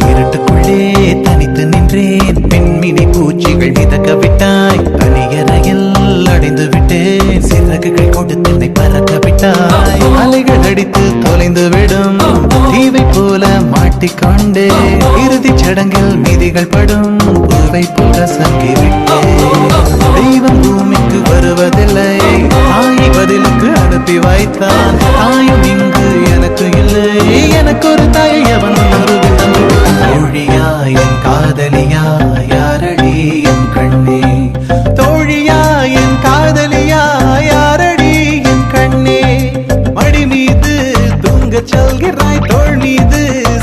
இருட்டுக்குள்ளே தனித்து நின்றேன், பெண்மினி பூச்சிகள் மிதக்க விட்டாய், தனியறையில் அடைந்து விட்டேன், சிறகுகள் கொண்டு தென்னை பறக்க விட்டாய், அலைகள் அடித்து தொலைந்து விடும் தீவை போல மாட்டிக்கொண்டே, இறுதிச் சடங்கில் மீதிகள் படும் பூவை போல சங்கி விட்டேன். தெய்வம் பூமிக்கு வருவதில்லை, தாயை பதிலுக்கு அனுப்பி வைத்தான், தாயும் இங்கு எனக்கு இல்லை, எனக்கு ஒரு தாயை அவன் உருவில் தந்து. தோழியா என் காதலியா யாரடி என் கண்ணே, தோழியா என் காதலியா யாரடி என் கண்ணே, மடி மீது தூங்கச் சொல்கிறாய், தோள் மீது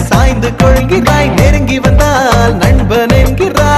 சாய்ந்து கொள்கிறாய், நெருங்கி வந்தால் நண்பன் என்கிறாய்.